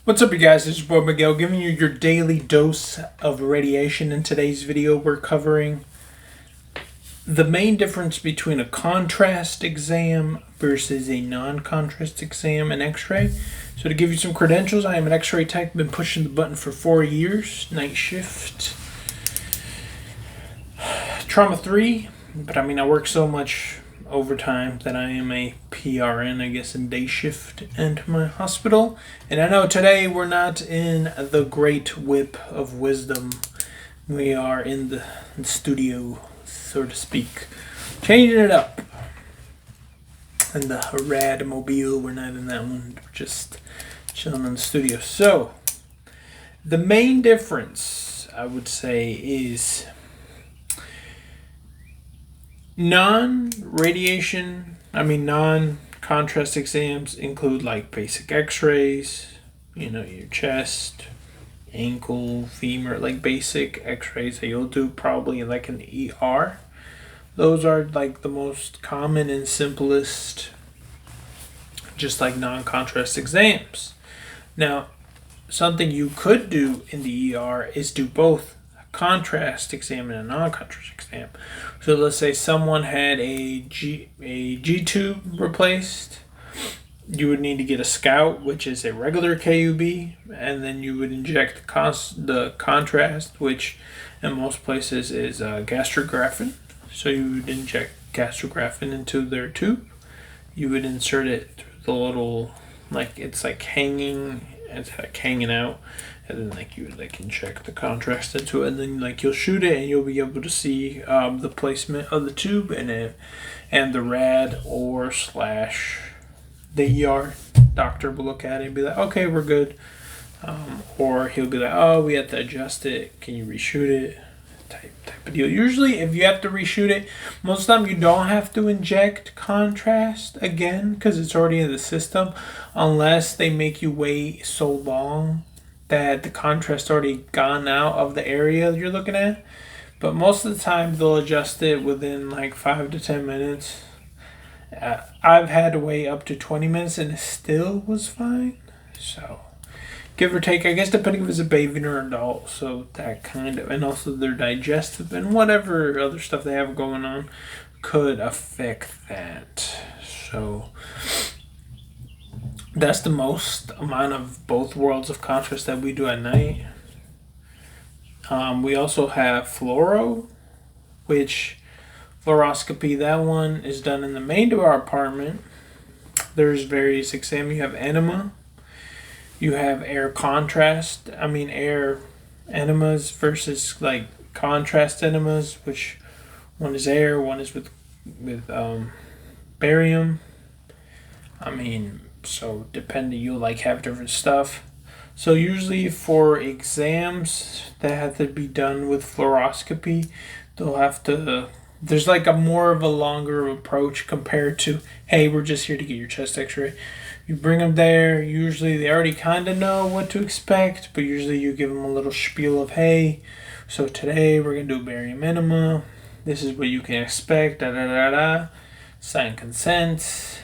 What's up, you guys? This is Boy Miguel giving you your daily dose of radiation. In today's video, we're covering the main difference between a contrast exam versus a non-contrast exam in X-ray. So to give you some credentials, I am an X-ray tech, been pushing the button for 4 years, night shift, trauma 3, but I work so much overtime that I am a PRN, I guess, in day shift into my hospital. And I know today we're not in the great whip of wisdom. We are in the studio, so to speak, changing it up. And the rad mobile, we're not in that one. We're just chilling in the studio. So the main difference, I would say, is non-contrast exams include like basic x-rays, your chest, ankle, femur, like basic x-rays that you'll do probably in like an ER. Those are like the most common and simplest, just like non-contrast exams. Now, something you could do in the ER is do both contrast exam and a non-contrast exam. So let's say someone had a G-tube replaced. You would need to get a Scout, which is a regular KUB, and then you would inject the contrast, which in most places is gastrografin. So you would inject gastrografin into their tube. You would insert it through the little, it's hanging out. And then you would inject the contrast into it, and then you'll shoot it, and you'll be able to see the placement of the tube and the rad or / the ER doctor will look at it and be like, okay, we're good, or he'll be like, oh, we have to adjust it. Can you reshoot it? Type of deal. Usually, if you have to reshoot it, most of the time you don't have to inject contrast again because it's already in the system, unless they make you wait so long that the contrast already gone out of the area you're looking at. But most of the time they'll adjust it within 5 to 10 minutes. I've had to wait up to 20 minutes and it still was fine. So give or take, I guess, depending if it's a baby or adult. So that kind of, and also their digestive and whatever other stuff they have going on could affect that. So that's the most amount of both worlds of contrast that we do at night. We also have fluoro, which fluoroscopy, that one is done in the main door apartment. There's various exams. You have enema. You have air enemas versus contrast enemas, which one is air, one is with barium. So depending, you'll have different stuff. So usually for exams that have to be done with fluoroscopy, there's a more of a longer approach compared to, hey, we're just here to get your chest x-ray. You bring them there, usually they already kind of know what to expect, but usually you give them a little spiel of, hey, so today we're going to do a barium enema. This is what you can expect, sign consent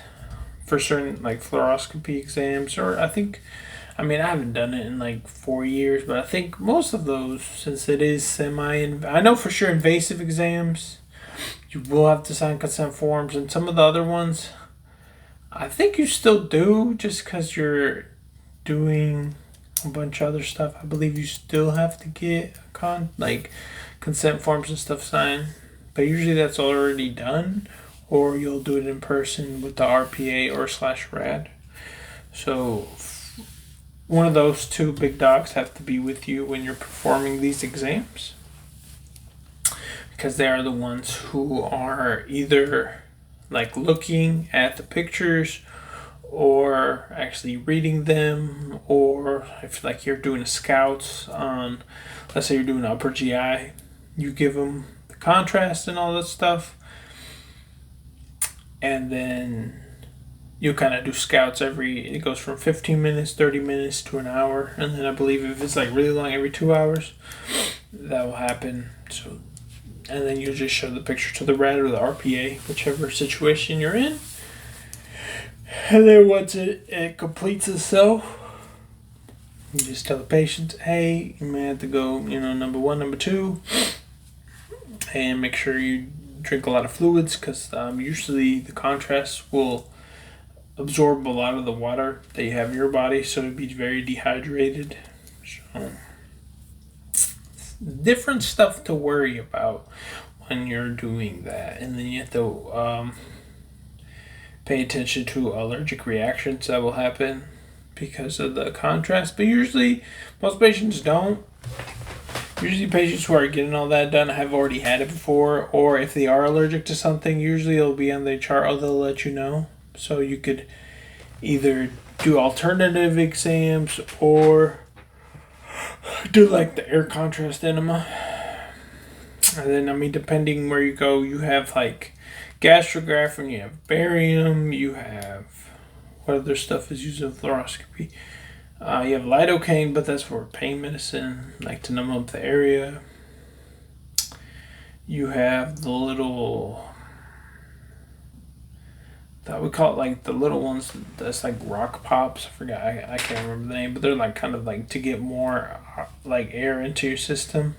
for certain fluoroscopy exams. Or I haven't done it in 4 years, but I think most of those, since it is I know for sure invasive exams, you will have to sign consent forms, and some of the other ones, I think you still do, just because you're doing a bunch of other stuff. I believe you still have to get consent forms and stuff signed, but usually that's already done, or you'll do it in person with the RPA or /rad. So one of those two big dogs have to be with you when you're performing these exams, because they are the ones who are either looking at the pictures or actually reading them, or if you're doing a scouts on, let's say you're doing upper GI, you give them the contrast and all that stuff, and then you kind of do scouts it goes from 15 minutes, 30 minutes to an hour, and then I believe if it's really long, every 2 hours, that will happen. So, and then you just show the picture to the rad or the RPA, whichever situation you're in. And then once it completes itself, You just tell the patient, hey, you may have to go, number one, number two, and make sure you drink a lot of fluids because usually the contrast will absorb a lot of the water that you have in your body, so it'd be very dehydrated. So, different stuff to worry about when you're doing that, and then you have to pay attention to allergic reactions that will happen because of the contrast. But usually, most patients don't. Usually, patients who are getting all that done have already had it before, or if they are allergic to something, usually it'll be on the chart or they'll let you know. So you could either do alternative exams or do like the air contrast enema. And then, depending where you go, you have like gastrographin, you have barium, you have what other stuff is used in fluoroscopy. You have lidocaine, but that's for pain medicine, like to numb up the area. You have the little, that we call it like the little ones that's like rock pops. I forgot, I can't remember the name, but they're like kind of like to get more like air into your system.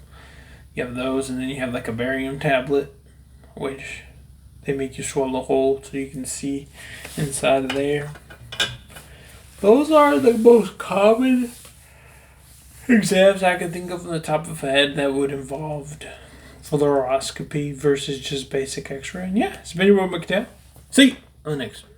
You have those, and then you have like a barium tablet, which they make you swallow whole so you can see inside of there. Those are the most common exams I can think of from the top of my head that would involve fluoroscopy versus just basic X-ray. And yeah, it's been your Will McDowell. See you on the next one.